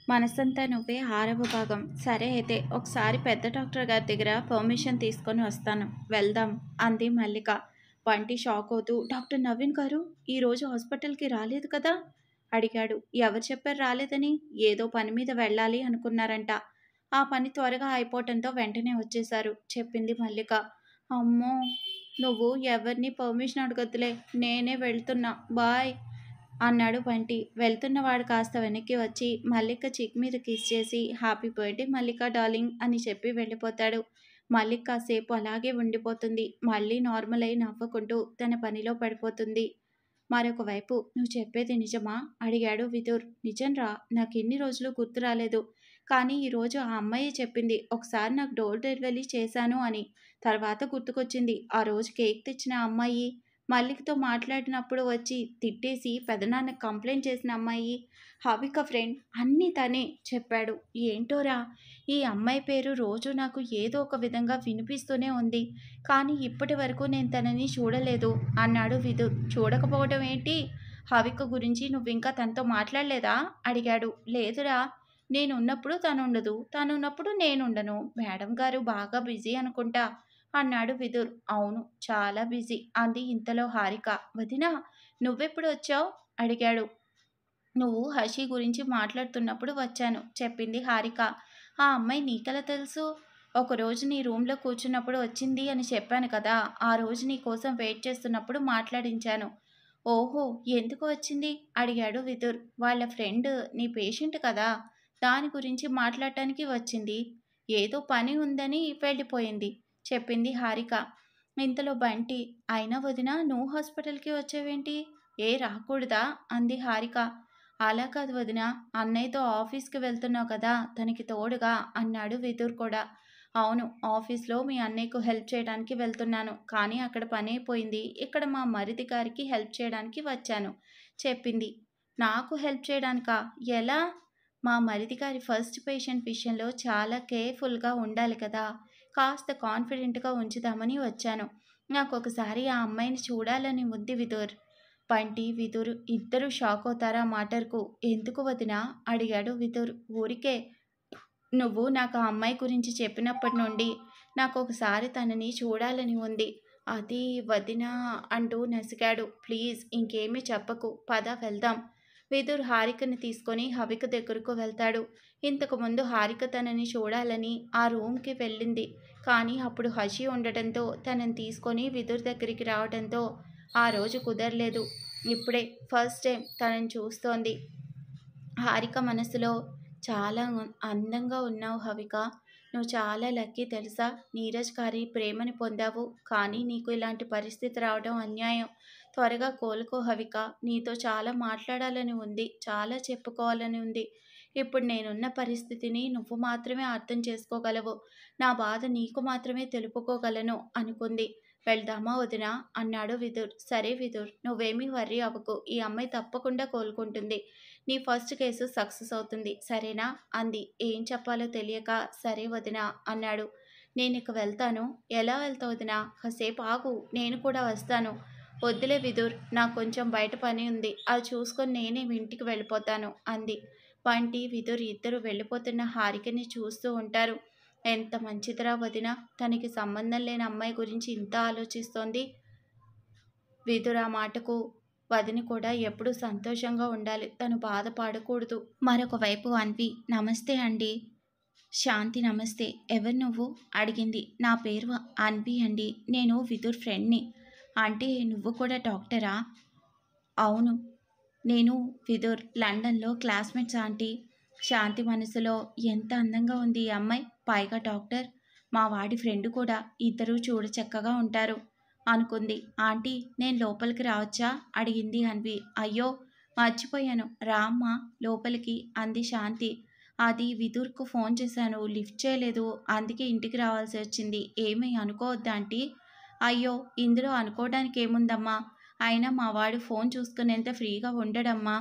మనసంతా నువ్వే 6వ భాగం. సరే అయితే ఒకసారి పెద్ద డాక్టర్ గారి దగ్గర పర్మిషన్ తీసుకొని వస్తాను. వెళ్దాం అంది మల్లిక. బంటి షాక్ అవుతూ డాక్టర్ నవీన్ గారు ఈరోజు హాస్పిటల్‌కి రాలేదు కదా? అడిగాడు. ఎవరు చెప్పారు రాలేదని? ఏదో పని మీద వెళ్ళాలి అనుకున్నారంట. ఆ పని త్వరగా అయిపోవటంతో వెంటనే వచ్చేశారు చెప్పింది మల్లిక. అమ్మో! నువ్వు ఎవరిని పర్మిషన్ అడగొద్దులే. నేనే వెళ్తున్నా. బాయ్ అన్నాడు బంటి. వెళ్తున్నవాడు కాస్త వెనక్కి వచ్చి మల్లిక చెక్ మీద కిస్ చేసి హ్యాపీ బర్త్‌డే మల్లిక డార్లింగ్ అని చెప్పి వెళ్ళిపోతాడు. మల్లిక కాసేపు అలాగే ఉండిపోతుంది. మళ్ళీ నార్మల్ అయి నవ్వుకుంటూ తన పనిలో పడిపోతుంది. మరొక వైపు "నువ్వు చెప్పేది నిజమా?" అడిగాడు విదుర్. "నిజంరా. నాకిన్ని రోజులు గుర్తు రాలేదు. కానీ ఈరోజు ఆ అమ్మాయే చెప్పింది ఒకసారి నాకు డోర్ డెలివరీ చేశాను అని. తర్వాత గుర్తుకొచ్చింది. ఆ రోజు కేక్ తెచ్చిన అమ్మాయి, మల్లికతో మాట్లాడినప్పుడు వచ్చి తిట్టేసి పెదనాన్నకి కంప్లైంట్ చేసిన అమ్మాయి, హావిక ఫ్రెండ్ అన్నీ తనే చెప్పాడు. ఏంటోరా! ఈ అమ్మాయి పేరు రోజు నాకు ఏదో ఒక విధంగా వినిపిస్తూనే ఉంది. కానీ ఇప్పటి వరకు నేను తనని చూడలేదు" అన్నాడు విదుర్. "చూడకపోవడం ఏంటి? హావిక గురించి నువ్వింకా తనతో మాట్లాడలేదా?" అడిగాడు. "లేదురా. నేనున్నప్పుడు తనుండదు. తనున్నప్పుడు నేనుండను. మేడం గారు బాగా బిజీ అనుకుంటా" అన్నాడు విదుర్. "అవును. చాలా బిజీ" అంది ఇంతలో హారిక. "వదినా నువ్వెప్పుడు వచ్చావు?" అడిగాడు. "నువ్వు హషి గురించి మాట్లాడుతున్నప్పుడు వచ్చాను" చెప్పింది హారిక. "ఆ అమ్మాయి నీకెలా తెలుసు?" "ఒకరోజు నీ రూమ్‌లో కూర్చున్నప్పుడు వచ్చింది అని చెప్పాను కదా! ఆ రోజు నీ కోసం వెయిట్ చేస్తున్నప్పుడు మాట్లాడించాను." "ఓహో! ఎందుకు వచ్చింది?" అడిగాడు విదుర్. "వాళ్ళ ఫ్రెండ్ నీ పేషెంట్ కదా! దాని గురించి మాట్లాడటానికి వచ్చింది. ఏదో పని ఉందని వెళ్ళిపోయింది" చెప్పింది హారిక. ఇంతలో బంటి, "అయినా వదినా నువ్వు హాస్పిటల్‌కి వచ్చావేంటి? ఏ రాకూడదా?" అంది హారిక. "అలా కాదు వదినా. అన్నయ్యతో ఆఫీస్‌కి వెళ్తున్నావు కదా! తనకి తోడుగా" అన్నాడు విదుర్ కూడా. "అవును. ఆఫీస్‌లో మీ అన్నయ్యకు హెల్ప్ చేయడానికి వెళ్తున్నాను. కానీ అక్కడ పనైపోయింది. ఇక్కడ మా మరిది గారికి హెల్ప్ చేయడానికి వచ్చాను" చెప్పింది. "నాకు హెల్ప్ చేయడానికా? ఎలా?" "మా మరిది గారి ఫస్ట్ పేషెంట్ విషయంలో చాలా కేర్‌ఫుల్‌గా ఉండాలి కదా! కాస్త కాన్ఫిడెంట్‌గా ఉంచుదామని వచ్చాను. నాకొకసారి ఆ అమ్మాయిని చూడాలని ఉంది విదుర్." బంటి, విదుర్ ఇద్దరూ షాకవుతారు ఆ మాటలకు. "ఎందుకు వదినా?" అడిగాడు విదుర్. "ఊరికే. నువ్వు నాకు ఆ అమ్మాయి గురించి చెప్పినప్పటి నుండి నాకొకసారి తనని చూడాలని ఉంది. అది వదినా" అంటూ నసిగాడు. "ప్లీజ్ ఇంకేమీ చెప్పకు. పద వెళ్దాం." విదుర్ హారికని తీసుకొని హవిక దగ్గరకు వెళ్తాడు. ఇంతకుముందు హారిక తనని చూడాలని ఆ రూమ్‌కి వెళ్ళింది. కానీ అప్పుడు హషి ఉండటంతో తనని తీసుకొని విదుర్ దగ్గరికి రావడంతో ఆ రోజు కుదరలేదు. ఇప్పుడే ఫస్ట్ టైం తనని చూస్తోంది. హారిక మనసులో, "చాలా అందంగా ఉన్నావు హవిక. నువ్వు చాలా లక్కీ తెలుసా? నీరజ్ గారి ప్రేమని పొందావు. కానీ నీకు ఇలాంటి పరిస్థితి రావడం అన్యాయం. త్వరగా కోలుకో హవిక. నీతో చాలా మాట్లాడాలని ఉంది. చాలా చెప్పుకోవాలని ఉంది. ఇప్పుడు నేనున్న పరిస్థితిని నువ్వు మాత్రమే అర్థం చేసుకోగలవు. నా బాధ నీకు మాత్రమే తెలుపుకోగలను" అనుకుంది. "వెళ్దామా వదినా?" అన్నాడు విదుర్. "సరే విదుర్. నువ్వేమీ వర్రీ అవ్వకు. ఈ అమ్మాయి తప్పకుండా కోలుకుంటుంది. నీ ఫస్ట్ కేసు సక్సెస్ అవుతుంది. సరేనా?" అంది. ఏం చెప్పాలో తెలియక "సరే వదినా" అన్నాడు. "నేనిక వెళ్తాను." "ఎలా వెళ్తావు వదినా? కాసేపు ఆగు. నేను కూడా వస్తాను." "వద్దులే విదుర్. నాకు కొంచెం బయట పని ఉంది. అది చూసుకొని నేనే ఇంటికి వెళ్ళిపోతాను" అంది. బంటి, విదుర్ ఇద్దరూ వెళ్ళిపోతున్న హారికని చూస్తూ ఉంటారు. "ఎంత మంచిదిరా వదినా. తనకి సంబంధం లేని అమ్మాయి గురించి ఇంత ఆలోచిస్తోంది." విదుర్ ఆ మాటకు వదిన కూడా ఎప్పుడూ సంతోషంగా ఉండాలి. తను బాధపడకూడదు. మరొక వైపు అన్వి, "నమస్తే అండి." "శాంతి నమస్తే. ఎవరు నువ్వు?" అడిగింది. "నా పేరు అన్వి అండి. నేను విదుర్ ఫ్రెండ్‌ని." "అంటే నువ్వు కూడా డాక్టరా?" "అవును. నేను విదుర్ లండన్‌లో క్లాస్‌మేట్స్ ఆంటీ." శాంతి మనసులో, ఎంత అందంగా ఉంది ఈ అమ్మాయి. పైగా డాక్టర్. మా వాడి ఫ్రెండ్ కూడా. ఇద్దరూ చూడచక్కగా ఉంటారు అనుకుంది. "ఆంటీ నేను లోపలికి రావచ్చా?" అడిగింది అన్వి. "అయ్యో! మర్చిపోయాను. రా అమ్మా లోపలికి" అంది శాంతి. "అది విదుర్‌కు ఫోన్ చేశాను. లిఫ్ట్ చేయలేదు. అందుకే ఇంటికి రావాల్సి వచ్చింది. ఏమీ అనుకోవద్దా ఆంటీ?" "అయ్యో! ఇందులో అనుకోవడానికేముందమ్మా. అయినా మా వాడు ఫోన్ చూసుకునేంత ఫ్రీగా ఉండడమ్మా.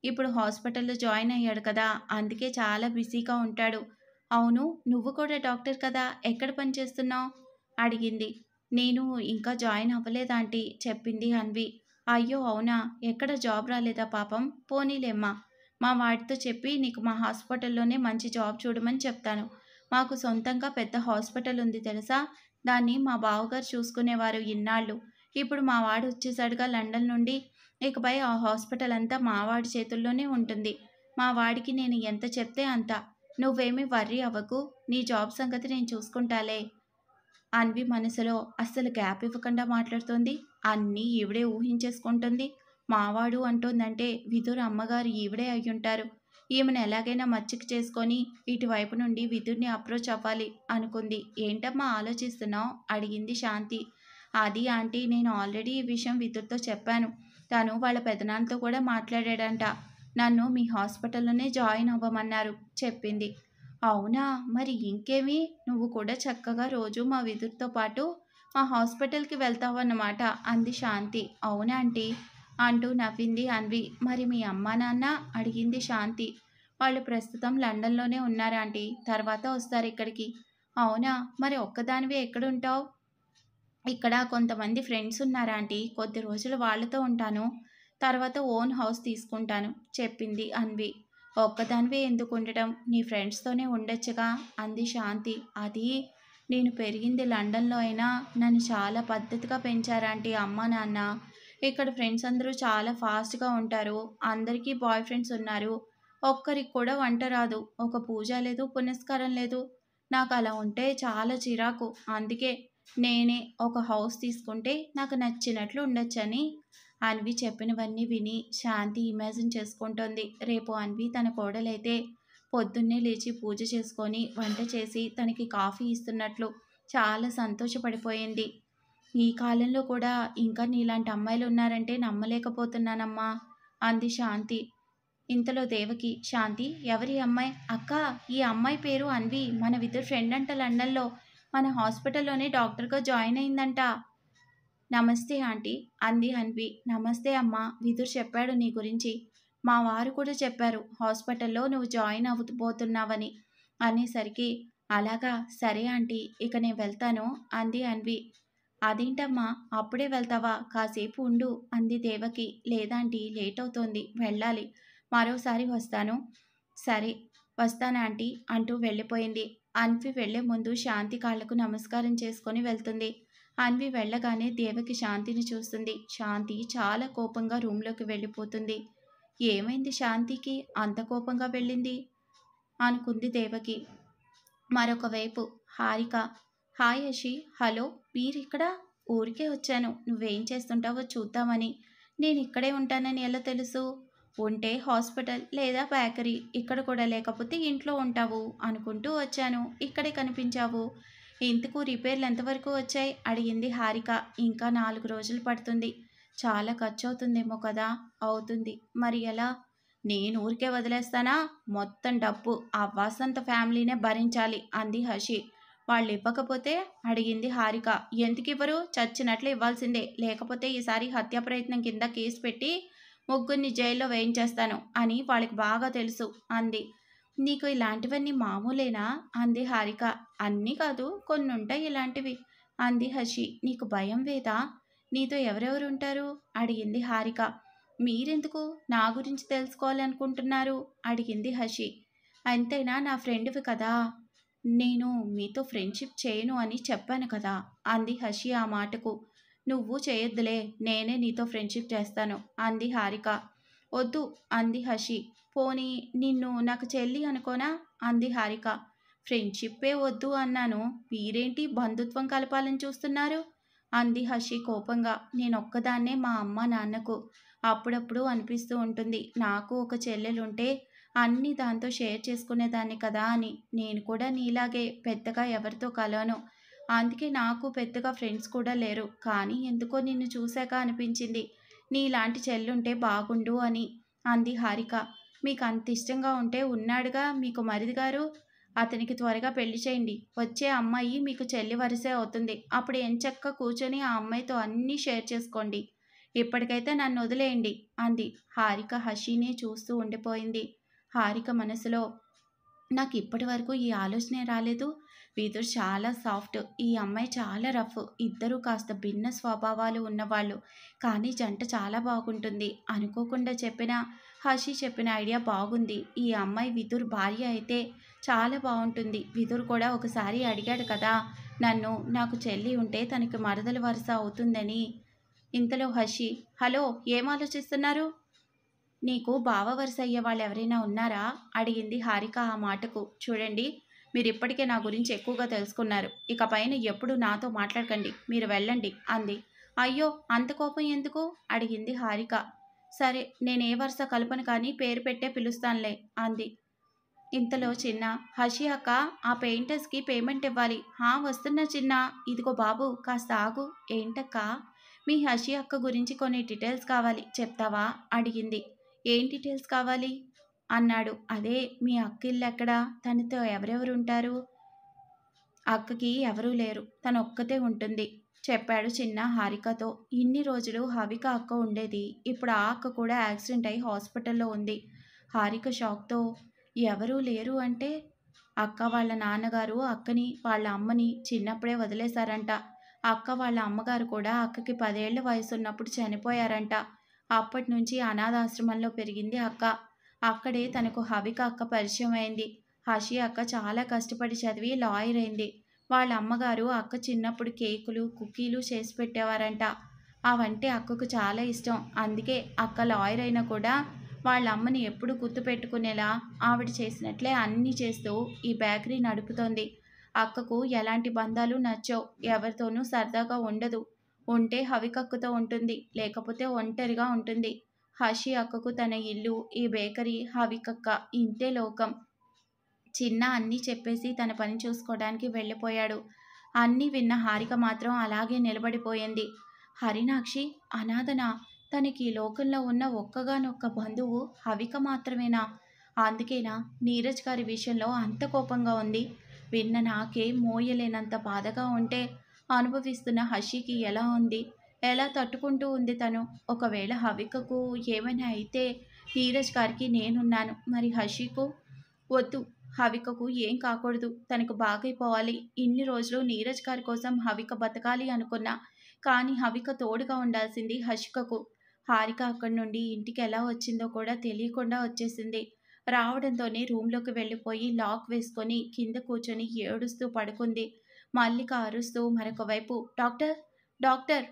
ఇప్పుడు హాస్పిటల్‌లో జాయిన్ అయ్యాడు కదా! అందుకే చాలా బిజీగా ఉంటాడు." "అవును. నువ్వు కూడా డాక్టర్ కదా! ఎక్కడ పని చేస్తున్నావు?" అడిగింది. "నేను ఇంకా జాయిన్ అవ్వలేదాంటీ" చెప్పింది అన్వి. "అయ్యో అవునా? ఎక్కడ జాబ్ రాలేదా పాపం? పోనీలేమ్మా. మా వాడితో చెప్పి నీకు మా హాస్పిటల్లోనే మంచి జాబ్ చూడమని చెప్తాను. మాకు సొంతంగా పెద్ద హాస్పిటల్ ఉంది తెలుసా? దాన్ని మా బావగారు చూసుకునేవారు ఇన్నాళ్ళు. ఇప్పుడు మా వాడు వచ్చేసాడుగా లండన్ నుండి. ఇకపై ఆ హాస్పిటల్ అంతా మా వాడి చేతుల్లోనే ఉంటుంది. మా వాడికి నేను ఎంత చెప్తే అంత. నువ్వేమీ వర్రీ అవ్వకు. నీ జాబ్ సంగతి నేను చూసుకుంటాలే. అన్వి మనసులో అస్సలు గ్యాప్ ఇవ్వకుండా మాట్లాడుతోంది. అన్నీ ఈవిడే ఊహించేసుకుంటుంది. మావాడు అంటోందంటే విదుర్ అమ్మగారు ఈవిడే అయ్యుంటారు. ఈమెను ఎలాగైనా మచ్చిక చేసుకొని ఇటువైపు నుండి విదుర్ని అప్రోచ్ అవ్వాలి అనుకుంది. ఏంటమ్మా ఆలోచిస్తున్నావు? అడిగింది శాంతి. అది ఆంటీ, నేను ఆల్రెడీ ఈ విషయం విదుర్తో చెప్పాను. తను వాళ్ళ పెదనాన్నతో కూడా మాట్లాడాడంట. నన్ను మీ హాస్పిటల్లోనే జాయిన్ అవ్వమన్నారు చెప్పింది. అవునా! మరి ఇంకేమి? నువ్వు కూడా చక్కగా రోజు మా విదుర్‌తో పాటు మా హాస్పిటల్‌కి వెళ్తావన్నమాట అంది శాంతి. అవునాంటీ అంటూ నవ్వింది అన్వి. మరి మీ అమ్మా నాన్న? అడిగింది శాంతి. వాళ్ళు ప్రస్తుతం లండన్‌లోనే ఉన్నారాంటీ. తర్వాత వస్తారిక్కడికి. అవునా! మరి ఒక్కదానివే ఎక్కడుంటావు? ఇక్కడ కొంతమంది ఫ్రెండ్స్ ఉన్నారాంటీ. కొద్ది రోజులు వాళ్ళతో ఉంటాను. తర్వాత ఓన్ హౌస్ తీసుకుంటాను చెప్పింది అన్వి. ఒక్కదానివే ఎందుకు ఉండటం? నీ ఫ్రెండ్స్‌తోనే ఉండొచ్చుగా అంది శాంతి. అది నేను పెరిగింది లండన్‌లో అయినా నన్ను చాలా పద్ధతిగా పెంచారాంటీ అమ్మా, నాన్న. ఇక్కడ ఫ్రెండ్స్ అందరూ చాలా ఫాస్ట్‌గా ఉంటారు. అందరికీ బాయ్ ఫ్రెండ్స్ ఉన్నారు. ఒక్కరికి కూడా వంట రాదు. ఒక పూజ లేదు, పునస్కారం లేదు. నాకు అలా ఉంటే చాలా చిరాకు. అందుకే నేనే ఒక హౌస్ తీసుకుంటే నాకు నచ్చినట్లు ఉండొచ్చని. అన్వి చెప్పినవన్నీ విని శాంతి ఇమాజిన్ చేసుకుంటోంది. రేపు అన్వి తన కోడలైతే పొద్దున్నే లేచి పూజ చేసుకొని వంట చేసి తనకి కాఫీ ఇస్తున్నట్లు చాలా సంతోషపడిపోయింది. ఈ కాలంలో కూడా ఇంకా నీలాంటి అమ్మాయిలు ఉన్నారంటే నమ్మలేకపోతున్నానమ్మా అంది శాంతి. ఇంతలో దేవకి, శాంతి ఎవరి అమ్మాయి? అక్కా, ఈ అమ్మాయి పేరు అన్వి. మన విదుర్ ఫ్రెండ్ అంట లండన్‌లో. మన హాస్పిటల్‌లోనే డాక్టర్‌గా జాయిన్ అయిందంట. నమస్తే ఆంటీ అంది అన్వి. నమస్తే అమ్మా. విదుర్ చెప్పాడు నీ గురించి. మా వారు కూడా చెప్పారు హాస్పిటల్లో నువ్వు జాయిన్ అవ్వబోతున్నావని అనేసరికి. అలాగా, సరే ఆంటీ, ఇక నేను వెళ్తాను అంది అన్వి. అదేంటమ్మా అప్పుడే వెళ్తావా? కాసేపు ఉండు అంది దేవకి. లేదాంటీ, లేట్ అవుతోంది, వెళ్ళాలి. మరోసారి వస్తాను. సరే, వస్తాను ఆంటీ అంటూ వెళ్ళిపోయింది. అన్వి వెళ్లే ముందు శాంతి కాళ్లకు నమస్కారం చేసుకొని వెళ్తుంది. అన్వి వెళ్ళగానే దేవకి శాంతిని చూస్తుంది. శాంతి చాలా కోపంగా రూంలోకి వెళ్ళిపోతుంది. ఏమైంది శాంతికి అంత కోపంగా వెళ్ళింది అనుకుంది దేవకి. మరొక వైపు హారిక. హాయ్ అషి. హలో, మీరిక్కడ? ఊరికే వచ్చాను. నువ్వేం చేస్తుంటావో చూద్దామని. నేను ఇక్కడే ఉంటానని ఎలా తెలుసు? ఉంటే హాస్పిటల్ లేదా బేకరీ, ఇక్కడ కూడా లేకపోతే ఇంట్లో ఉంటావు అనుకుంటూ వచ్చాను. ఇక్కడే కనిపించావు. ఇంతకు రిపేర్లు ఎంతవరకు వచ్చాయి అడిగింది హారిక. ఇంకా 4 రోజులు పడుతుంది. చాలా ఖర్చు అవుతుందేమో కదా? అవుతుంది. మరి ఎలా? నేను ఊరికే వదిలేస్తానా? మొత్తం డబ్బు ఆ వసంత ఫ్యామిలీనే భరించాలి అంది హషి. వాళ్ళు ఇవ్వకపోతే అడిగింది హారిక. ఎందుకివ్వరు? చచ్చినట్లు ఇవ్వాల్సిందే. లేకపోతే ఈసారి హత్యా ప్రయత్నం కింద కేసు పెట్టి ముగ్గురిని జైల్లో వేయించేస్తాను అని వాళ్ళకి బాగా తెలుసు అంది. నీకు ఇలాంటివన్నీ మామూలేనా అంది హారిక. అన్నీ కాదు, కొన్నుంటాయి ఇలాంటివి అంది హషి. నీకు భయం వేదా? నీతో ఎవరెవరుంటారు అడిగింది హారిక. మీరెందుకు నా గురించి తెలుసుకోవాలనుకుంటున్నారు అడిగింది హషి. అంతైనా నా ఫ్రెండ్వి కదా. నేను మీతో ఫ్రెండ్షిప్ చేయను అని చెప్పాను కదా అంది హషి ఆ మాటకు. నువ్వు చేయొద్దులే, నేనే నీతో ఫ్రెండ్షిప్ చేస్తాను అంది హారిక. వద్దు అంది హషి. పోనీ నిన్ను నాకు చెల్లి అనుకోనా అంది హారిక. ఫ్రెండ్షిప్పే వద్దు అన్నాను. మీరేంటి బంధుత్వం కలపాలని చూస్తున్నారు అంది హషి కోపంగా. నేనొక్కదాన్నే మా అమ్మ నాన్నకు. అప్పుడప్పుడు అనిపిస్తూ ఉంటుంది నాకు ఒక చెల్లెలుంటే అన్నీ దాంతో షేర్ చేసుకునేదాన్ని కదా అని. నేను కూడా నీలాగే పెద్దగా ఎవరితో కలవను. అందుకే నాకు పెద్దగా ఫ్రెండ్స్ కూడా లేరు. కానీ ఎందుకో నిన్ను చూశాక అనిపించింది నీలాంటి చెల్లుంటే బాగుండు అని అంది హారిక. మీకు అంత ఇష్టంగా ఉంటే ఉన్నాడుగా మీకు మరిదిగారు, అతనికి త్వరగా పెళ్లి చేయండి. వచ్చే అమ్మాయి మీకు చెల్లి వరసే అవుతుంది. అప్పుడు ఎంచక్కా కూర్చొని ఆ అమ్మాయితో అన్నీ షేర్ చేసుకోండి. ఇప్పటికైతే నన్ను వదిలేయండి అంది. హారిక హషినే చూస్తూ ఉండిపోయింది. హారిక మనసులో నాకు ఇప్పటి వరకు ఈ ఆలోచనే రాలేదు. విదుర్ చాలా సాఫ్ట్, ఈ అమ్మాయి చాలా రఫ్. ఇద్దరూ కాస్త భిన్న స్వభావాలు ఉన్నవాళ్ళు. కానీ జంట చాలా బాగుంటుంది. అనుకోకుండా చెప్పినా హషి చెప్పిన ఐడియా బాగుంది. ఈ అమ్మాయి విదుర్ భార్య అయితే చాలా బాగుంటుంది. విదుర్ కూడా ఒకసారి అడిగాడు కదా నన్ను, నాకు చెల్లి ఉంటే తనకి మరదల వరుస అవుతుందని. ఇంతలో హషి, హలో, ఏం ఆలోచిస్తున్నారు? నీకు బావ వరుస అయ్యే వాళ్ళు ఎవరైనా ఉన్నారా? అడిగింది హారిక ఆ మాటకు. చూడండి, మీరు ఇప్పటికే నా గురించి ఎక్కువగా తెలుసుకున్నారు. ఇక పైన ఎప్పుడు నాతో మాట్లాడకండి, మీరు వెళ్ళండి అంది. అయ్యో, అంత కోపం ఎందుకు? అడిగింది హారిక. సరే, నేనే వరుస కల్పన కానీ పేరు పెట్టే పిలుస్తానులే అంది. ఇంతలో చిన్న, హషి అక్క, ఆ పెయింటర్స్కి పేమెంట్ ఇవ్వాలి. వస్తున్నా చిన్న. ఇదిగో బాబు, కాస్త ఆగు. ఏంటక్క? మీ హషి అక్క గురించి కొన్ని డీటెయిల్స్ కావాలి, చెప్తావా? అడిగింది. ఏం డీటెయిల్స్ కావాలి? అన్నాడు. అదే, మీ అక్క ఇల్లు ఎక్కడా, తనతో ఎవరెవరు ఉంటారు? అక్కకి ఎవరూ లేరు, తను ఒక్కతే ఉంటుంది చెప్పాడు చిన్న హారికతో. ఇన్ని రోజులు హవిక అక్క ఉండేది, ఇప్పుడు ఆ అక్క కూడా యాక్సిడెంట్ అయి హాస్పిటల్లో ఉంది. హారిక షాక్తో, ఎవరూ లేరు అంటే? అక్క వాళ్ళ నాన్నగారు అక్కని వాళ్ళ అమ్మని చిన్నప్పుడే వదిలేశారంట. అక్క వాళ్ళ అమ్మగారు కూడా అక్కకి 10 ఏళ్ల వయసున్నప్పుడు చనిపోయారంట. అప్పటి నుంచి అనాథాశ్రమంలో పెరిగింది అక్క. అక్కడే తనకు హవిక అక్క పరిచయం అయింది. హషి అక్క చాలా కష్టపడి చదివి లాయర్ అయింది. వాళ్ళ అమ్మగారు అక్క చిన్నప్పుడు కేకులు, కుకీలు చేసి పెట్టేవారంట. అవంటే అక్కకు చాలా ఇష్టం. అందుకే అక్క లాయర్ అయినా కూడా వాళ్ళ అమ్మని ఎప్పుడు గుర్తుపెట్టుకునేలా ఆవిడ చేసినట్లే అన్నీ చేస్తూ ఈ బేకరీ నడుపుతోంది. అక్కకు ఎలాంటి బంధాలు నచ్చవు, ఎవరితోనూ సరదాగా ఉండదు. ఉంటే హవికక్కతో ఉంటుంది, లేకపోతే ఒంటరిగా ఉంటుంది. హషి అక్కకు తన ఇల్లు, ఈ బేకరీ, హవికక్క ఇంతే లోకం. చిన్న అన్నీ చెప్పేసి తన పని చూసుకోవడానికి వెళ్ళిపోయాడు. అన్నీ విన్న హారిక మాత్రం అలాగే నిలబడిపోయింది. హరినాక్షి అనాథనా? తనకి ఈ లోకంలో ఉన్న ఒక్కగానొక్క బంధువు హవిక మాత్రమేనా? అందుకేనా నీరజ్ గారి విషయంలో అంత కోపంగా ఉంది? విన్న నాకే మోయలేనంత బాధగా ఉంటే అనుభవిస్తున్న హషికి ఎలా ఉంది? ఎలా తట్టుకుంటూ ఉంది తను? ఒకవేళ హవికకు ఏమైనా అయితే నీరజ్ గారికి నేనున్నాను, మరి హషికు? వద్దు, హవికకు ఏం కాకూడదు, తనకు బాగైపోవాలి. ఇన్ని రోజులు నీరజ్ గారి కోసం హవిక బతకాలి అనుకున్నా, కానీ హవిక తోడుగా ఉండాల్సింది హషికకు. హారిక అక్కడి నుండి ఇంటికి ఎలా వచ్చిందో కూడా తెలియకుండా వచ్చేసింది. రావడంతోనే రూమ్లోకి వెళ్ళిపోయి లాక్ వేసుకొని కింద కూర్చొని ఏడుస్తూ పడుకుంది. మల్లిక అరుస్తూ మరొక వైపు, డాక్టర్, డాక్టర్.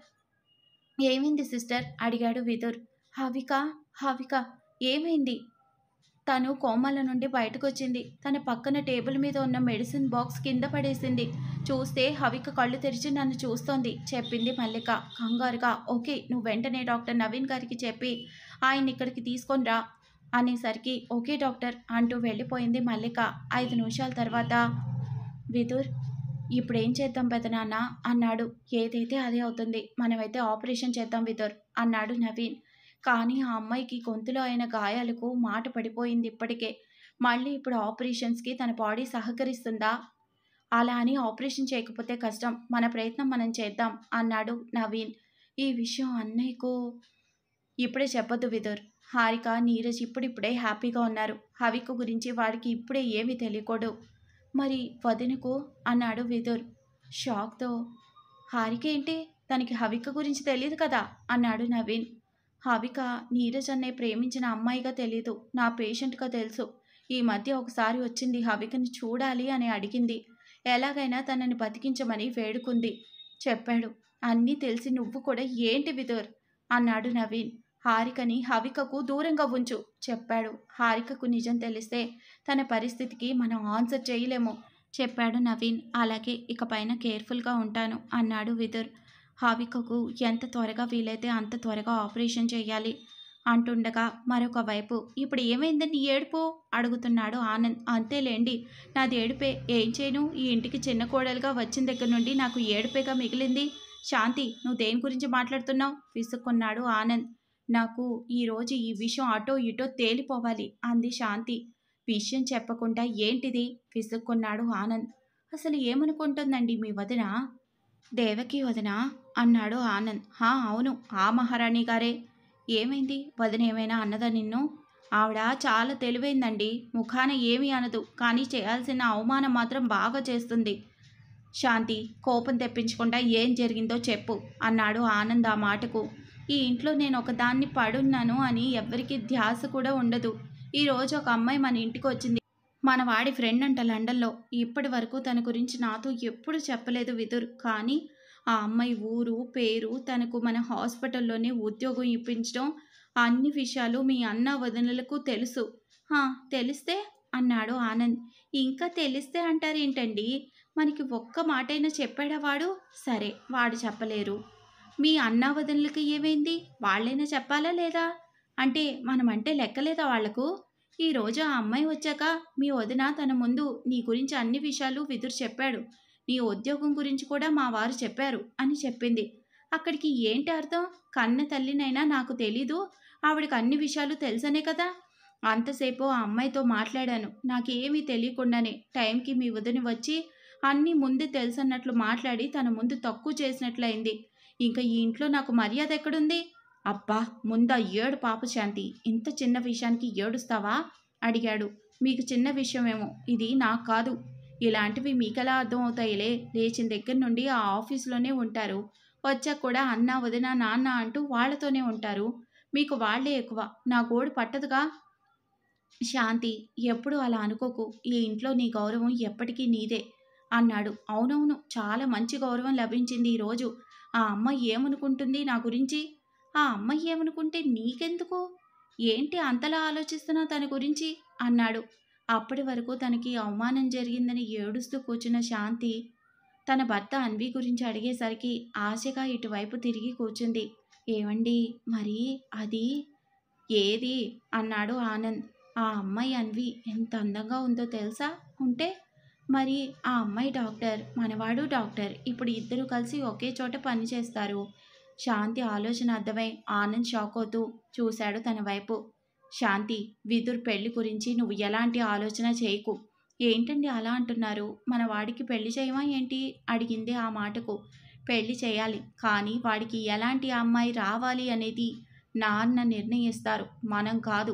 ఏమైంది సిస్టర్? అడిగాడు విదుర్. హవిక, హవిక ఏమైంది? తను కోమాల నుండి బయటకొచ్చింది. తన పక్కన టేబుల్ మీద ఉన్న మెడిసిన్ బాక్స్ కింద పడేసింది. చూస్తే హవిక కళ్ళు తెరిచి నన్ను చూస్తోంది, చెప్పింది మల్లిక కంగారుగా. ఓకే, నువ్వు వెంటనే డాక్టర్ నవీన్ గారికి చెప్పి ఆయన్ని ఇక్కడికి తీసుకొని రా అనేసరికి ఓకే డాక్టర్ అంటూ వెళ్ళిపోయింది మల్లిక. 5 నిమిషాల తర్వాత, విదుర్, ఇప్పుడేం చేద్దాం పెదనాన్న అన్నాడు. ఏదైతే అదే అవుతుంది, మనమైతే ఆపరేషన్ చేద్దాం విదుర్ అన్నాడు నవీన్. కానీ ఆ అమ్మాయికి గొంతులో అయిన గాయాలకు మాట పడిపోయింది ఇప్పటికే. మళ్ళీ ఇప్పుడు ఆపరేషన్స్కి తన బాడీ సహకరిస్తుందా? అలా అని ఆపరేషన్ చేయకపోతే కష్టం, మన ప్రయత్నం మనం చేద్దాం అన్నాడు నవీన్. ఈ విషయం అన్నయ్యకు ఇప్పుడే చెప్పొద్దు విదుర్. హారిక, నీరజ్ ఇప్పుడిప్పుడే హ్యాపీగా ఉన్నారు. హవిక గురించి వాడికి ఇప్పుడే ఏమీ తెలియకూడదు. మరి వదినకు అన్నాడు విదుర్ షాక్తో. హారిక ఏంటి, తనకి హవిక గురించి తెలియదు కదా అన్నాడు నవీన్. హవిక నీరజ్ అన్నయ్య ప్రేమించిన అమ్మాయిగా తెలీదు, నా పేషెంట్గా తెలుసు. ఈ మధ్య ఒకసారి వచ్చింది, హవికని చూడాలి అని అడిగింది. ఎలాగైనా తనని బతికించమని వేడుకుంది చెప్పాడు. అన్నీ తెలిసి నువ్వు కూడా ఏంటి విదుర్ అన్నాడు నవీన్. హారికని హవికకు దూరంగా ఉంచు చెప్పాడు. హారికకు నిజం తెలిస్తే తన పరిస్థితికి మనం ఆన్సర్ చేయలేము చెప్పాడు నవీన్. అలాగే, ఇకపైన కేర్ఫుల్గా ఉంటాను అన్నాడు విదుర్. హావికకు ఎంత త్వరగా వీలైతే అంత త్వరగా ఆపరేషన్ చేయాలి అంటుండగా మరొక వైపు, ఇప్పుడు ఏమైందని ఏడుపు అడుగుతున్నాడు ఆనంద్. అంతేలేండి, నాది ఏడుపే, ఏం చేయను, ఈ ఇంటికి చిన్న కోడలుగా వచ్చిన దగ్గర నుండి నాకు ఏడుపేగా మిగిలింది. శాంతి, నువ్వు దేని గురించి మాట్లాడుతున్నావు విసుక్కున్నాడు ఆనంద్. నాకు ఈరోజు ఈ విషయం అటో ఇటో తేలిపోవాలి అంది శాంతి. విషయం చెప్పకుండా ఏంటిది విసుక్కున్నాడు ఆనంద్. అసలు ఏమనుకుంటుందండి మీ వదిన? దేవకి వదిన అన్నాడు ఆనంద్. అవును, ఆ మహారాణి గారే. ఏమైంది, వదిన ఏమైనా అన్నదా నిన్ను? ఆవిడ చాలా తెలివైందండి, ముఖాన ఏమీ అనదు, కానీ చేయాల్సిన అవమానం మాత్రం బాగా చేస్తుంది. శాంతి, కోపం తెప్పించకుండా ఏం జరిగిందో చెప్పు అన్నాడు ఆనంద్ ఆ మాటకు. ఈ ఇంట్లో నేను ఒకదాన్ని పడున్నాను అని ఎవ్వరికీ ధ్యాస కూడా ఉండదు. ఈరోజు ఒక అమ్మాయి మన ఇంటికి వచ్చింది. మన వాడి ఫ్రెండ్ అంట లండన్‌లో. ఇప్పటి వరకు తన గురించి నాతో ఎప్పుడు చెప్పలేదు విదుర్. కానీ ఆ అమ్మాయి ఊరు, పేరు, తనకు మన హాస్పిటల్‌లోనే ఉద్యోగం ఇప్పించడం అన్ని విషయాలు మీ అన్న, వదినలకు తెలుసు. హా! తెలిస్తే? అన్నాడు ఆనంద్. ఇంకా తెలిస్తే అంటారేంటండి? మనకి ఒక్క మాటైనా చెప్పాడా వాడు? సరే వాడు చెప్పలేరు. మీ అన్నా, వదినలకి ఏమైంది? వాళ్ళైనా చెప్పాలా లేదా? అంటే మనమంటే లెక్కలేదా వాళ్లకు? ఈరోజు ఆ అమ్మాయి వచ్చాక మీ వదిన తన ముందు నీ గురించి అన్ని విషయాలు విదురు చెప్పాడు. నీ ఉద్యోగం గురించి కూడా మా వారు చెప్పారు అని చెప్పింది. అక్కడికి ఏంటి అర్థం? కన్న తల్లినైనా నాకు తెలీదు. ఆవిడకి అన్ని విషయాలు తెలుసనే కదా! అంతసేపు ఆ అమ్మాయితో మాట్లాడాను. నాకేమీ తెలియకుండానే టైంకి మీ వదిన వచ్చి అన్నీ ముందే తెలుసన్నట్లు మాట్లాడి తన ముందు తక్కువ చేసినట్లయింది. ఇంక ఈ ఇంట్లో నాకు మర్యాద ఎక్కడుంది? అబ్బా! ముందా ఏడు పాప శాంతి. ఇంత చిన్న విషయానికి ఏడుస్తావా? అడిగాడు. మీకు చిన్న విషయమేమో. ఇది నాకు కాదు. ఇలాంటివి మీకెలా అర్థం అవుతాయిలే. లేచిన దగ్గర నుండి ఆ ఆఫీసులోనే ఉంటారు. వచ్చాక కూడా అన్న, వదిన, నాన్న అంటూ వాళ్ళతోనే ఉంటారు. మీకు వాళ్ళే ఎక్కువ. నా గోడు పట్టదుగా. శాంతి, ఎప్పుడూ అలా అనుకోకు. ఈ ఇంట్లో నీ గౌరవం ఎప్పటికీ నీదే అన్నాడు. అవునవును, చాలా మంచి గౌరవం లభించింది ఈరోజు. ఆ అమ్మాయి ఏమనుకుంటుంది నా గురించి? ఆ అమ్మాయి ఏమనుకుంటే నీకెందుకు? ఏంటి అంతలా ఆలోచిస్తున్నావు తన గురించి? అన్నాడు. అప్పటి వరకు తనకి అవమానం జరిగిందని ఏడుస్తూ కూర్చున్న శాంతి తన భర్త అన్వి గురించి అడిగేసరికి ఆశగా ఇటువైపు తిరిగి కూర్చుంది. ఏవండి, మరి అది ఏది? అన్నాడు ఆనంద్. ఆ అమ్మాయి అన్వి ఎంత అందంగా ఉందో తెలుసా? ఉంటే మరి ఆ అమ్మాయి డాక్టర్, మనవాడు డాక్టర్. ఇప్పుడు ఇద్దరు కలిసి ఒకే చోట పని చేస్తారు. శాంతి ఆలోచన అర్థమై ఆనంద్ షాక్ అవుతూ చూశాడు తన వైపు. శాంతి, విదుర్ పెళ్లి గురించి నువ్వు ఎలాంటి ఆలోచన చేయకు. ఏంటండి అలా అంటున్నారు? మన వాడికి పెళ్లి చేయమా ఏంటి? అడిగింది ఆ మాటకు. పెళ్లి చేయాలి, కానీ వాడికి ఎలాంటి అమ్మాయి రావాలి అనేది నాన్న నిర్ణయిస్తారు, మనం కాదు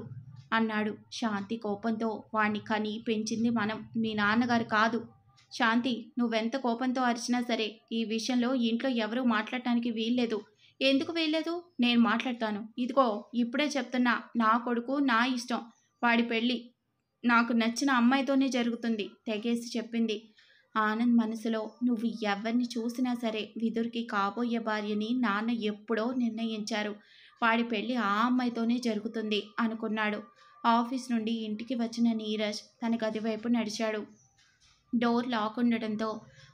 అన్నాడు. శాంతి కోపంతో, వాణ్ణి కని పెంచింది మనం, మీ నాన్నగారు కాదు. శాంతి, నువ్వెంత కోపంతో అరిచినా సరే ఈ విషయంలో ఇంట్లో ఎవరూ మాట్లాడటానికి వీల్లేదు. ఎందుకు వీల్లేదు? నేను మాట్లాడతాను. ఇదిగో ఇప్పుడే చెప్తున్నా, నా కొడుకు నా ఇష్టం. వాడి పెళ్ళి నాకు నచ్చిన అమ్మాయితోనే జరుగుతుంది తెగేసి చెప్పింది. ఆనంద్ మనసులో, నువ్వు ఎవరిని చూసినా సరే విదుర్కి కాబోయే భార్యని నాన్న ఎప్పుడో నిర్ణయించారు. వాడి పెళ్ళి ఆ అమ్మాయితోనే జరుగుతుంది అనుకున్నాడు. ఆఫీస్ నుండి ఇంటికి వచ్చిన నీరజ్ తన గది వైపు నడిచాడు. డోర్ లాక్ ఉండటంతో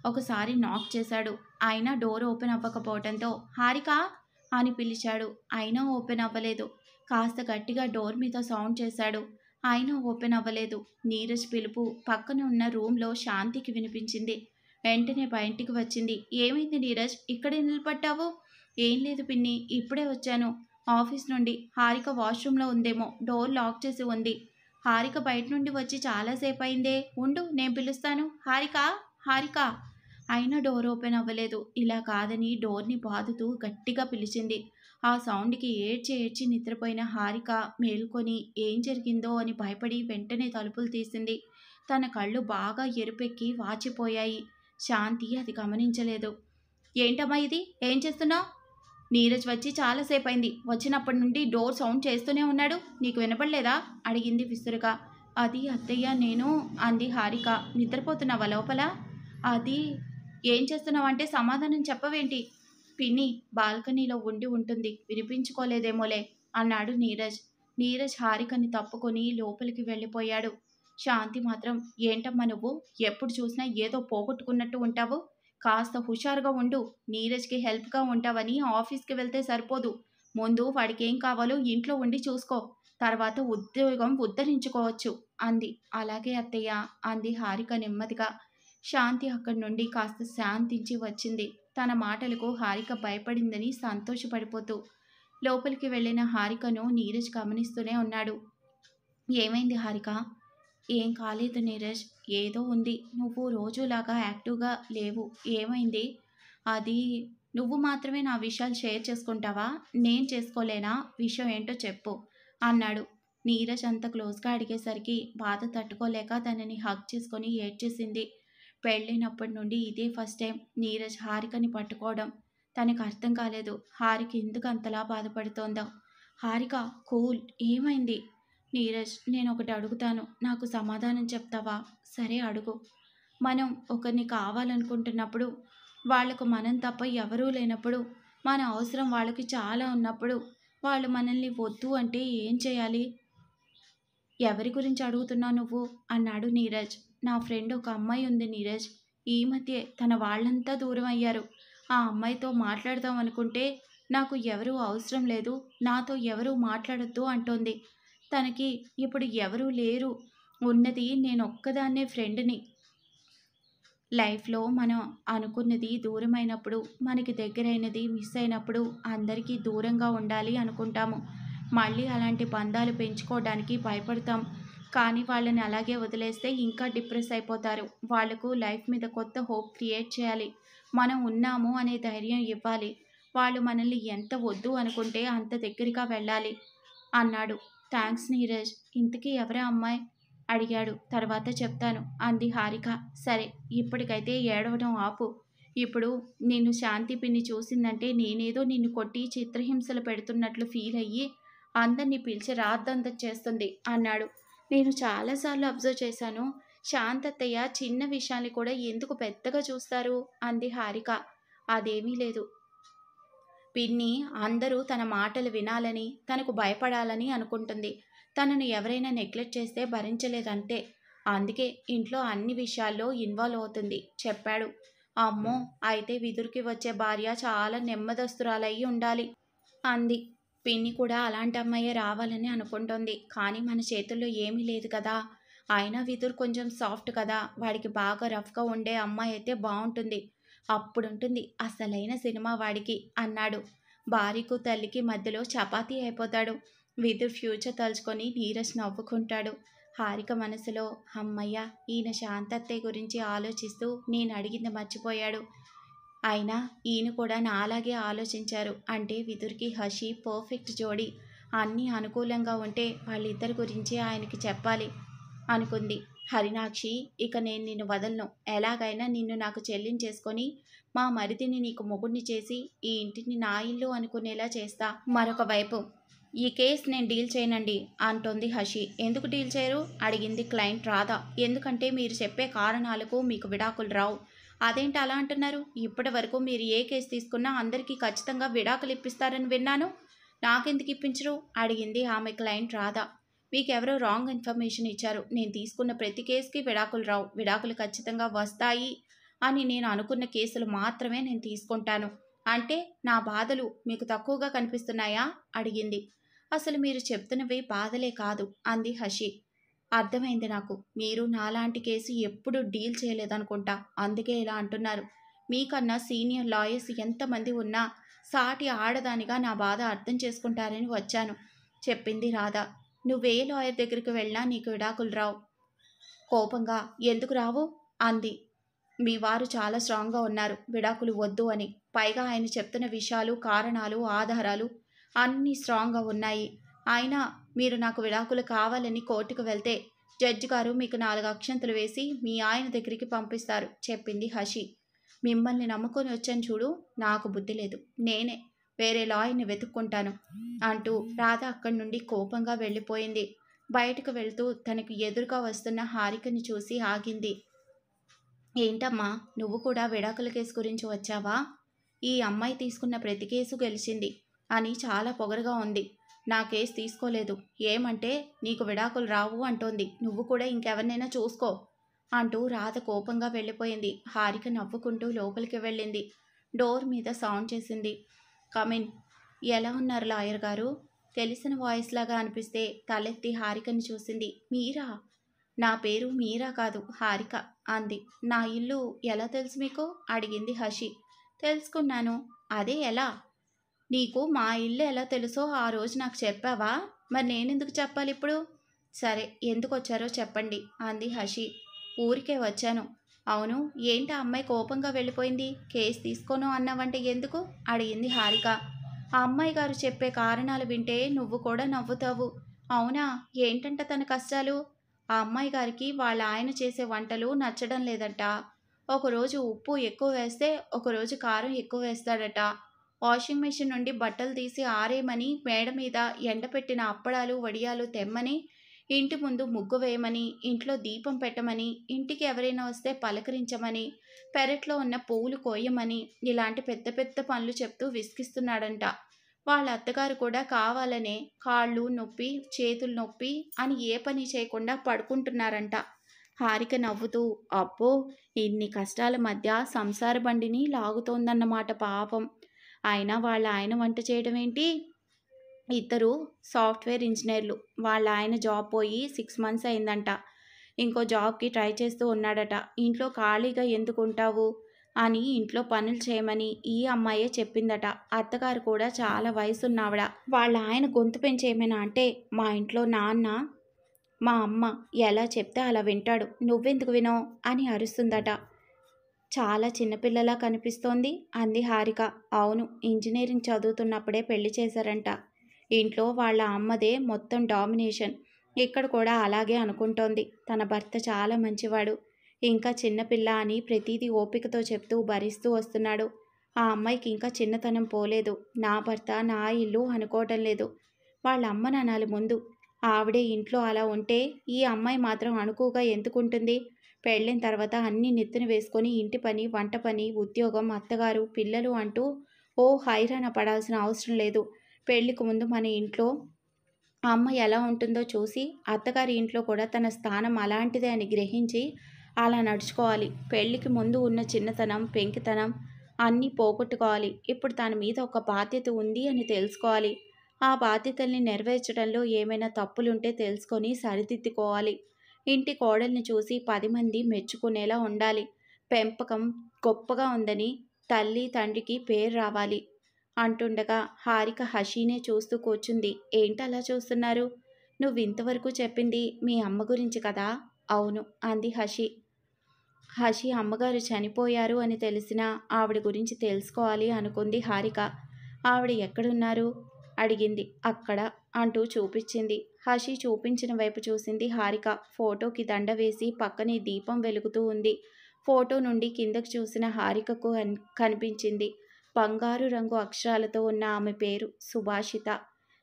ఒకసారి నాక్ చేశాడు. అయినా డోర్ ఓపెన్ అవ్వకపోవడంతో హారిక అని పిలిచాడు. అయినా ఓపెన్ అవ్వలేదు. కాస్త గట్టిగా డోర్ మీద సౌండ్ చేశాడు. అయినా ఓపెన్ అవ్వలేదు. నీరజ్ పిలుపు పక్కన ఉన్న రూమ్లో శాంతికి వినిపించింది. వెంటనే బయటికి వచ్చింది. ఏమైంది నీరజ్, ఇక్కడే నిలబడ్డావు? ఏం లేదు పిన్ని, ఇప్పుడే వచ్చాను ఆఫీస్ నుండి. హారిక వాష్రూమ్లో ఉందేమో, డోర్ లాక్ చేసి ఉంది. హారిక బయట నుండి వచ్చి చాలాసేపు అయిందే. ఉండు, నేను పిలుస్తాను. హారిక, హారిక. అయినా డోర్ ఓపెన్ అవ్వలేదు. ఇలా కాదని డోర్ని బాదుతూ గట్టిగా పిలిచింది. ఆ సౌండ్కి ఏడ్చి ఏడ్చి నిద్రపోయిన హారిక మేల్కొని ఏం జరిగిందో అని భయపడి వెంటనే తలుపులు తీసింది. తన కళ్ళు బాగా ఎరుపెక్కి వాచిపోయాయి. శాంతి అది గమనించలేదు. ఏంటమ్మా ఇది, ఏం చేస్తున్నావు? నీరజ్ వచ్చి చాలాసేపు అయింది. వచ్చినప్పటి నుండి డోర్ సౌండ్ చేస్తూనే ఉన్నాడు. నీకు వినపడలేదా? అడిగింది విసురుగా. అది అత్తయ్య, నేను అంది హారిక. నిద్రపోతున్నావా లోపల? అది ఏం చేస్తున్నావంటే సమాధానం చెప్పవేంటి? పిన్ని బాల్కనీలో ఉండి ఉంటుంది, వినిపించుకోలేదేమోలే అన్నాడు నీరజ్. నీరజ్ హారికని తప్పుకొని లోపలికి వెళ్ళిపోయాడు. శాంతి మాత్రం, ఏంటమ్మా నువ్వు ఎప్పుడు చూసినా ఏదో పోగొట్టుకున్నట్టు ఉంటావు. కాస్త హుషారుగా ఉండు. నీరజ్కి హెల్ప్గా ఉంటావని ఆఫీస్కి వెళ్తే సరిపోదు. ముందు వాడికి ఏం కావాలో ఇంట్లో ఉండి చూసుకో. తర్వాత ఉద్యోగం ఉద్ధరించుకోవచ్చు అంది. అలాగే అత్తయ్య అంది హారిక నెమ్మదిగా. శాంతి అక్కడి నుండి కాస్త శాంతించి వచ్చింది. తన మాటలకు హారిక భయపడిందని సంతోషపడిపోతూ లోపలికి వెళ్ళిన హారికను నీరజ్ గమనిస్తూనే ఉన్నాడు. ఏమైంది హారిక? ఏం కాలేదు నీరజ్, ఏదో ఉంది. నువ్వు రోజులాగా యాక్టివ్గా లేవు. ఏమైంది? అది నువ్వు మాత్రమే నా విషయాలు షేర్ చేసుకుంటావా? నేను చేసుకోలేనా? విషయం ఏంటో చెప్పు అన్నాడు. నీరజ్ అంత క్లోజ్గా అడిగేసరికి బాధ తట్టుకోలేక తనని హగ్ చేసుకొని ఏడ్చేసింది. పెళ్ళైనప్పటి నుండి ఇదే ఫస్ట్ టైం నీరజ్ హారికని పట్టుకోవడం. తనకు అర్థం కాలేదు హారిక ఎందుకు అంతలా బాధపడుతోందో. హారిక కూల్, ఏమైంది? నీరజ్, నేను ఒకటి అడుగుతాను, నాకు సమాధానం చెప్తావా? సరే అడుగు. మనం ఒకరిని కావాలనుకుంటున్నప్పుడు, వాళ్లకు మనం తప్ప ఎవరూ లేనప్పుడు, మన అవసరం వాళ్ళకి చాలా ఉన్నప్పుడు, వాళ్ళు మనల్ని వద్దు అంటే ఏం చేయాలి? ఎవరి గురించి అడుగుతున్నావు నువ్వు? అన్నాడు నీరజ్. నా ఫ్రెండ్ ఒక అమ్మాయి ఉంది నీరజ్. ఈ మధ్యే తన వాళ్ళంతా దూరం అయ్యారు. ఆ అమ్మాయితో మాట్లాడదాం అనుకుంటే నాకు ఎవరూ అవసరం లేదు, నాతో ఎవరూ మాట్లాడొద్దు అంటోంది. తనకి ఇప్పుడు ఎవరూ లేరు, ఉన్నది నేనొక్కదాన్నే ఫ్రెండ్ని. లైఫ్లో మనం అనుకున్నది దూరమైనప్పుడు, మనకి దగ్గరైనది మిస్ అయినప్పుడు అందరికీ దూరంగా ఉండాలి అనుకుంటాము. మళ్ళీ అలాంటి బంధాలు పెంచుకోవడానికి భయపడతాం. కానీ వాళ్ళని అలాగే వదిలేస్తే ఇంకా డిప్రెస్ అయిపోతారు. వాళ్లకు లైఫ్ మీద కొత్త హోప్ క్రియేట్ చేయాలి. మనం ఉన్నాము అనే ధైర్యం ఇవ్వాలి. వాళ్ళు మనల్ని ఎంత వద్దు అనుకుంటే అంత దగ్గరగా వెళ్ళాలి అన్నాడు. థ్యాంక్స్ నీరజ్. ఇంతకీ ఎవరా అమ్మాయి? అడిగాడు. తర్వాత చెప్తాను అంది హారిక. సరే, ఇప్పటికైతే ఏడవడం ఆపు. ఇప్పుడు నిన్ను శాంతి పిన్ని చూసిందంటే నేనేదో నిన్ను కొట్టి చిత్రహింసలు పెడుతున్నట్లు ఫీల్ అయ్యి అందరినీ పిలిచి రాద్దంతం చేస్తుంది అన్నాడు. నేను చాలాసార్లు అబ్జర్వ్ చేశాను. శాంతత్తయ్య చిన్న విషయాన్ని కూడా ఎందుకు పెద్దగా చూస్తారు అంది హారిక. అదేమీ లేదు పిన్ని, అందరూ తన మాటలు వినాలని, తనకు భయపడాలని అనుకుంటుంది. తనను ఎవరైనా నెగ్లెక్ట్ చేస్తే భరించలేదంతే. అందుకే ఇంట్లో అన్ని విషయాల్లో ఇన్వాల్వ్ అవుతుంది చెప్పాడు. అమ్మో, అయితే విదురుకి వచ్చే భార్య చాలా నెమ్మదస్తురాలయ్యి ఉండాలి అంది. పిన్ని కూడా అలాంటి అమ్మాయే రావాలని అనుకుంటోంది. కానీ మన చేతుల్లో ఏమీ లేదు కదా. అయినా విదురు కొంచెం సాఫ్ట్ కదా, వాడికి బాగా రఫ్గా ఉండే అమ్మాయి అయితే బాగుంటుంది. అప్పుడుంటుంది అసలైన సినిమా వాడికి అన్నాడు. భార్యకు తల్లికి మధ్యలో చపాతీ అయిపోతాడు. విదుర్ ఫ్యూచర్ తలుచుకొని నీరజ్ నవ్వుకుంటాడు. హారిక మనసులో, అమ్మయ్య, ఈయన శాంతత్తయ్య గురించి ఆలోచిస్తూ నేను అడిగింది మర్చిపోయాడు. అయినా ఈయన కూడా నాలాగే ఆలోచించారు అంటే విదుర్కి హషి పర్ఫెక్ట్ జోడి. అన్నీ అనుకూలంగా ఉంటే వాళ్ళిద్దరి గురించి ఆయనకి చెప్పాలి అనుకుంది. హరినాక్షి, ఇక నేను నిన్ను వదలను. ఎలాగైనా నిన్ను నాకు చెల్లించేసుకొని మా మరిదిని నీకు మొగుడిని చేసి ఈ ఇంటిని నా ఇల్లు అనుకునేలా చేస్తా. మరొక వైపు, ఈ కేసు నేను డీల్ చేయనండి అంటోంది హషి. ఎందుకు డీల్ చేయరు అడిగింది క్లయింట్ రాధ. ఎందుకంటే మీరు చెప్పే కారణాలకు మీకు విడాకులు రావు. అదేంటి అలా అంటున్నారు? ఇప్పటి వరకు మీరు ఏ కేసు తీసుకున్నా అందరికీ ఖచ్చితంగా విడాకులు ఇప్పిస్తారని విన్నాను. నాకెందుకు ఇప్పించరు అడిగింది ఆమె క్లయింట్ రాధ. మీకెవరో రాంగ్ ఇన్ఫర్మేషన్ ఇచ్చారు. నేను తీసుకున్న ప్రతి కేసుకి విడాకులు రావు. విడాకులు ఖచ్చితంగా వస్తాయి అని నేను అనుకున్న కేసులు మాత్రమే నేను తీసుకుంటాను. అంటే నా బాధలు మీకు తక్కువగా కనిపిస్తున్నాయా అడిగింది. అసలు మీరు చెప్తున్నవి బాధలే కాదు అంది హషి. అర్థమైంది నాకు. మీరు నాలాంటి కేసు ఎప్పుడు డీల్ చేయలేదనుకుంటా, అందుకే ఇలా అంటున్నారు. మీకన్నా సీనియర్ లాయర్స్ ఎంతమంది ఉన్నా సాటి ఆడదానిగా నా బాధ అర్థం చేసుకుంటారని వచ్చాను చెప్పింది రాధ. నువ్వే లాయర్ దగ్గరికి వెళ్ళినా నీకు విడాకులు రావు. కోపంగా, ఎందుకు రావు అంది. మీ వారు చాలా స్ట్రాంగ్గా ఉన్నారు విడాకులు వద్దు అని. పైగా ఆయన చెప్తున్న విషయాలు, కారణాలు, ఆధారాలు అన్నీ స్ట్రాంగ్గా ఉన్నాయి. అయినా మీరు నాకు విడాకులు కావాలని కోర్టుకు వెళ్తే జడ్జి గారు మీకు 4 అక్షంతలు వేసి మీ ఆయన దగ్గరికి పంపిస్తారు చెప్పింది హషి. మిమ్మల్ని నమ్ముకొని వచ్చాను చూడు, నాకు బుద్ధి లేదు. నేనే వేరే లాయర్ని వెతుక్కుంటాను అంటూ రాధ అక్కడి నుండి కోపంగా వెళ్ళిపోయింది. బయటకు వెళ్తూ తనకు ఎదురుగా వస్తున్న హారికని చూసి ఆగింది. ఏంటమ్మా, నువ్వు కూడా విడాకుల కేసు గురించి వచ్చావా? ఈ అమ్మాయి తీసుకున్న ప్రతి కేసు గెలిచింది అని చాలా పొగరుగా ఉంది. నా కేసు తీసుకోలేదు. ఏమంటే నీకు విడాకులు రావు అంటోంది. నువ్వు కూడా ఇంకెవరినైనా చూసుకో అంటూ రాధ కోపంగా వెళ్ళిపోయింది. హారిక నవ్వుకుంటూ లోపలికి వెళ్ళింది. డోర్ మీద సౌండ్ చేసింది. కమిన్. ఎలా ఉన్నారు లాయర్ గారు? తెలిసిన వాయిస్ లాగా అనిపిస్తే తలెత్తి హారికని చూసింది. మీరా? నా పేరు మీరా కాదు, హారిక అంది. నా ఇల్లు ఎలా తెలుసు మీకు అడిగింది హషి. తెలుసుకున్నాను. అదే ఎలా? నీకు మా ఇల్లు ఎలా తెలుసో ఆ రోజు నాకు చెప్పావా? మరి నేనెందుకు చెప్పాలి ఇప్పుడు? సరే, ఎందుకు వచ్చారో చెప్పండి అంది హషి. ఊరికే వచ్చాను. అవును, ఏంటి ఆ అమ్మాయి కోపంగా వెళ్ళిపోయింది? కేసు తీసుకోను అన్నావంటే ఎందుకు అడిగింది హారిక. ఆ అమ్మాయి గారు చెప్పే కారణాలు వింటే నువ్వు కూడా నవ్వుతావు. అవునా, ఏంటంట తన కష్టాలు? ఆ అమ్మాయి గారికి వాళ్ళ ఆయన చేసే వంటలు నచ్చడం లేదంట. ఒకరోజు ఉప్పు ఎక్కువ వేస్తే, ఒకరోజు కారం ఎక్కువ వేస్తాడట. వాషింగ్ మెషిన్ నుండి బట్టలు తీసి ఆరేయమని, మేడ మీద ఎండపెట్టిన అప్పడాలు, వడియాలు తెమ్మని, ఇంటి ముందు ముగ్గు వేయమని, ఇంట్లో దీపం పెట్టమని, ఇంటికి ఎవరైనా వస్తే పలకరించమని, పెరట్లో ఉన్న పువ్వులు కోయమని, ఇలాంటి పెద్ద పెద్ద పనులు చెప్తూ విసిగిస్తున్నాడంట. వాళ్ళ అత్తగారు కూడా కావాలనే కాళ్ళు నొప్పి, చేతులు నొప్పి అని ఏ పని చేయకుండా పడుకుంటున్నారంట. హారిక నవ్వుతూ, అబ్బో! ఇన్ని కష్టాల మధ్య సంసార బండిని లాగుతోందన్నమాట పాపం. అయినా వాళ్ళ ఆయన వంట చేయడం ఏంటి? ఇద్దరు సాఫ్ట్‌వేర్ ఇంజినీర్లు. వాళ్ళ ఆయన జాబ్ పోయి 6 మంత్స్ అయిందంట. ఇంకో జాబ్‌కి ట్రై చేస్తూ ఉన్నాడట. ఇంట్లో ఖాళీగా ఎందుకుంటావు అని ఇంట్లో పనులు చేయమని ఈ అమ్మాయే చెప్పిందట. అత్తగారు కూడా చాలా వయసున్నావిడ. వాళ్ళ ఆయన గొంతు పెంచి ఏమైనా అంటే, మా ఇంట్లో నాన్న, మా అమ్మ ఎలా చెప్తే అలా వింటాడు. నువ్వెందుకు వినవు అని అరుస్తుందట. చాలా చిన్నపిల్లలా కనిపిస్తోంది అంది హారిక. అవును, ఇంజినీరింగ్ చదువుతున్నప్పుడే పెళ్లి చేశారంట. ఇంట్లో వాళ్ళ అమ్మదే మొత్తం డామినేషన్. ఇక్కడ కూడా అలాగే అనుకుంటోంది. తన భర్త చాలా మంచివాడు. ఇంకా చిన్నపిల్ల అని ప్రతిదీ ఓపికతో చెప్తూ భరిస్తూ వస్తున్నాడు. ఆ అమ్మాయికి ఇంకా చిన్నతనం పోలేదు. నా భర్త నా ఇల్లు అనుకోవటం లేదు. వాళ్ళ అమ్మననాలి ముందు. ఆవిడే ఇంట్లో అలా ఉంటే ఈ అమ్మాయి మాత్రం అణుకువగా ఎందుకుంటుంది? పెళ్ళైన తర్వాత అన్నీ నెత్తిన వేసుకొని ఇంటి పని, వంట పని, ఉద్యోగం, అత్తగారు, పిల్లలు అంటూ హైరాణ పడాల్సిన అవసరం లేదు. పెళ్ళికి ముందు మన ఇంట్లో అమ్మ ఎలా ఉంటుందో చూసి అత్తగారి ఇంట్లో కూడా తన స్థానం అలాంటిదే అని గ్రహించి అలా నడుచుకోవాలి. పెళ్ళికి ముందు ఉన్న చిన్నతనం, పెంకితనం అన్నీ పోగొట్టుకోవాలి. ఇప్పుడు తన మీద ఒక బాధ్యత ఉంది అని తెలుసుకోవాలి. ఆ బాధ్యతల్ని నెరవేర్చడంలో ఏమైనా తప్పులుంటే తెలుసుకొని సరిదిద్దుకోవాలి. ఇంటి కోడల్ని చూసి 10 మంది మెచ్చుకునేలా ఉండాలి. పెంపకం గొప్పగా ఉందని తల్లి, తండ్రికి పేరు రావాలి అంటుండగా హారిక హషీనే చూస్తూ కూర్చుంది. ఏంటలా చూస్తున్నారు? నువ్వింతవరకు చెప్పింది మీ అమ్మ గురించి కదా? అవును అంది హషి. హషి అమ్మగారు చనిపోయారు అని తెలిసినా ఆవిడ గురించి తెలుసుకోవాలి అనుకుంది హారిక. ఆవిడ ఎక్కడున్నారు? అడిగింది. అక్కడ అంటూ చూపించింది. హషి చూపించిన వైపు చూసింది హారిక. ఫోటోకి దండ వేసి పక్కనే దీపం వెలుగుతూ ఉంది. ఫోటో నుండి కిందకు చూసిన హారికకు కనిపించింది బంగారు రంగు అక్షరాలతో ఉన్న ఆమె పేరు సుభాషిత.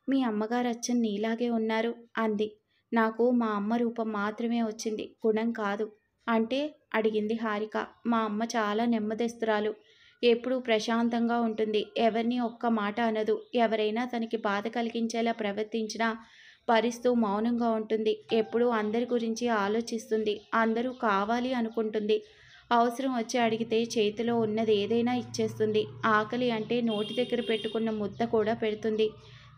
మీ అమ్మగారు అచ్చం నీలాగే ఉన్నారు అంది. నాకు మా అమ్మ రూపం మాత్రమే వచ్చింది, గుణం కాదు. అంటే అడిగింది హారిక. మా అమ్మ చాలా నెమ్మదిస్తురాలు. ఎప్పుడూ ప్రశాంతంగా ఉంటుంది. ఎవరిని ఒక్క మాట అనదు. ఎవరైనా తనకి బాధ కలిగించేలా ప్రవర్తించినా భరిస్తూ మౌనంగా ఉంటుంది. ఎప్పుడూ అందరి గురించి ఆలోచిస్తుంది. అందరూ కావాలి అనుకుంటుంది. అవసరం వచ్చి అడిగితే చేతిలో ఉన్నది ఏదైనా ఇచ్చేస్తుంది. ఆకలి అంటే నోటి దగ్గర పెట్టుకున్న ముద్ద కూడా పెడుతుంది.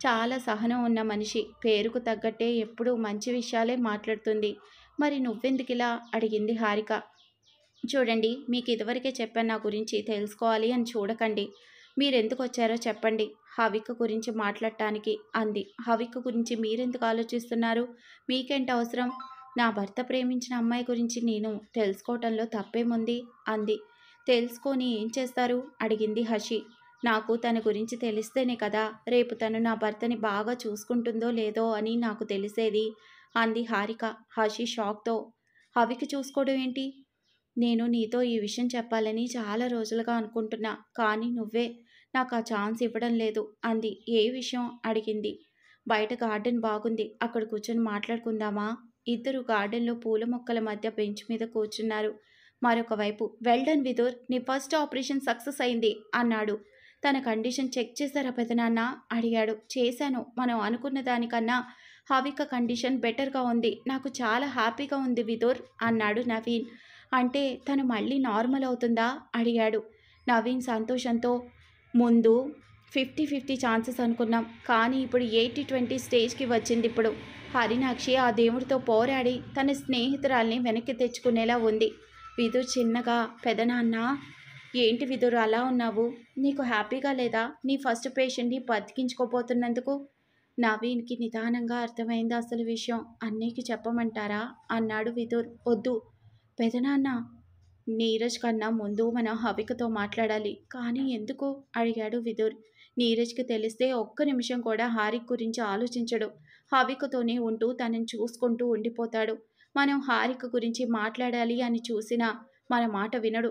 చాలా సహనం ఉన్న మనిషి. పేరుకు తగ్గట్టే ఎప్పుడూ మంచి విషయాలే మాట్లాడుతుంది. మరి నువ్వెందుకిలా? అడిగింది హారిక. చూడండి, మీకు ఇదివరకే చెప్పాను నా గురించి తెలుసుకోవాలి అని చూడకండి. మీరెందుకు వచ్చారో చెప్పండి. హవిక గురించి మాట్లాడటానికి అంది. హవిక గురించి మీరెందుకు ఆలోచిస్తున్నారు? మీకేంటి అవసరం? నా భర్త ప్రేమించిన అమ్మాయి గురించి నేను తెలుసుకోవటంలో తప్పేముంది అంది. తెలుసుకొని ఏం చేస్తారు? అడిగింది హషి. నాకు తన గురించి తెలిస్తేనే కదా రేపు తను నా భర్తని బాగా చూసుకుంటుందో లేదో అని నాకు తెలిసేది అంది హారిక. హషి షాక్తో, హవికి చూసుకోవడం ఏంటి? నేను నీతో ఈ విషయం చెప్పాలని చాలా రోజులుగా అనుకుంటున్నా. కానీ నువ్వే నాకు ఆ ఛాన్స్ ఇవ్వడం లేదు అంది. ఏ విషయం? అడిగింది. బయట గార్డెన్ బాగుంది, అక్కడ కూర్చొని మాట్లాడుకుందామా? ఇద్దరు గార్డెన్లో పూల మొక్కల మధ్య బెంచ్ మీద కూర్చున్నారు. మరొక వైపు, వెల్ డన్ విదుర్, నీ ఫస్ట్ ఆపరేషన్ సక్సెస్ అయింది అన్నాడు. తన కండిషన్ చెక్ చేశారా పెదనాన్న? అడిగాడు. చేశాను. మనం అనుకున్న దానికన్నా హవిక కండిషన్ బెటర్గా ఉంది. నాకు చాలా హ్యాపీగా ఉంది విదుర్ అన్నాడు నవీన్. అంటే తను మళ్ళీ నార్మల్ అవుతుందా? అడిగాడు. నవీన్ సంతోషంతో, ముందు 50-50 ఛాన్సెస్ అనుకున్నాం, కానీ ఇప్పుడు 80-20 స్టేజ్కి వచ్చింది. ఇప్పుడు హరినాక్షి ఆ దేవుడితో పోరాడి తన స్నేహితురాల్ని వెనక్కి తెచ్చుకునేలా ఉంది. విదుర్ చిన్నగా, పెదనాన్న ఏంటి విదుర్ అలా ఉన్నావు? నీకు హ్యాపీగా లేదా నీ ఫస్ట్ పేషెంట్ని బతికించుకోపోతున్నందుకు? నవీన్కి నిదానంగా అర్థమైంది అసలు విషయం. అన్నయ్యకి చెప్పమంటారా అన్నాడు విదుర్. వద్దు పెదనాన్న, నీరజ్ కన్నా ముందు మనం హవికతో మాట్లాడాలి. కానీ ఎందుకు? అడిగాడు విదుర్. నీరజ్కి తెలిస్తే ఒక్క నిమిషం కూడా హారిక్ గురించి ఆలోచించడు. హవికతోనే ఉంటూ తనని చూసుకుంటూ ఉండిపోతాడు. మనం హారిక గురించి మాట్లాడాలి అని చూసినా మన మాట వినడు.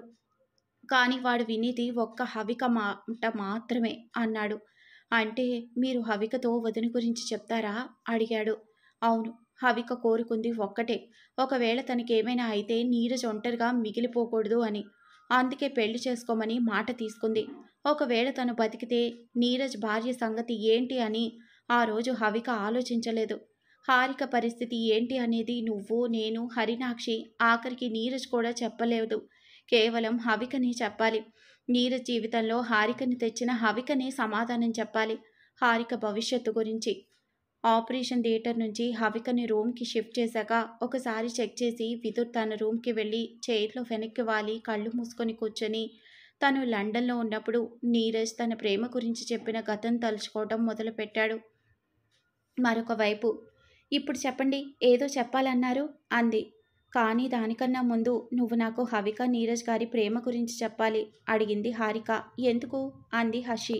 కానీ వాడు వినేది ఒక్క హవిక మాట మాత్రమే అన్నాడు. అంటే మీరు హవికతో వదిన గురించి చెప్తారా? అడిగాడు. అవును. హవిక కోరుకుంది ఒక్కటే. ఒకవేళ తనకేమైనా అయితే నీరజ్ ఒంటరిగా మిగిలిపోకూడదు అని. అందుకే పెళ్లి చేసుకోమని మాట తీసుకుంది. ఒకవేళ తను బతికితే నీరజ్ భార్య సంగతి ఏంటి అని ఆ రోజు హవిక ఆలోచించలేదు. హారిక పరిస్థితి ఏంటి అనేది నువ్వు, నేను, హరినాక్షి, ఆఖరికి నీరజ్ కూడా చెప్పలేదు. కేవలం హవికనే చెప్పాలి. నీరజ్ జీవితంలో హారికని తెచ్చిన హవికనే సమాధానం చెప్పాలి. హారిక భవిష్యత్తు గురించి. ఆపరేషన్ థియేటర్ నుంచి హవికని రూమ్‌కి షిఫ్ట్ చేశాక ఒకసారి చెక్ చేసి విదుర్ తన రూమ్‌కి వెళ్ళి చైర్‌లో వెనక్కి వాలి కళ్ళు మూసుకొని కూర్చొని తను లండన్‌లో ఉన్నప్పుడు నీరజ్ తన ప్రేమ గురించి చెప్పిన గతం తలుచుకోవటం మొదలుపెట్టాడు. మరొక వైపు ఇప్పుడు చెప్పండి ఏదో చెప్పాలన్నారు అంది. కానీ దానికన్నా ముందు నువ్వు నాకు హవిక, నీరజ్ గారి ప్రేమ గురించి చెప్పాలి అడిగింది హారిక. ఎందుకు? అంది హషి.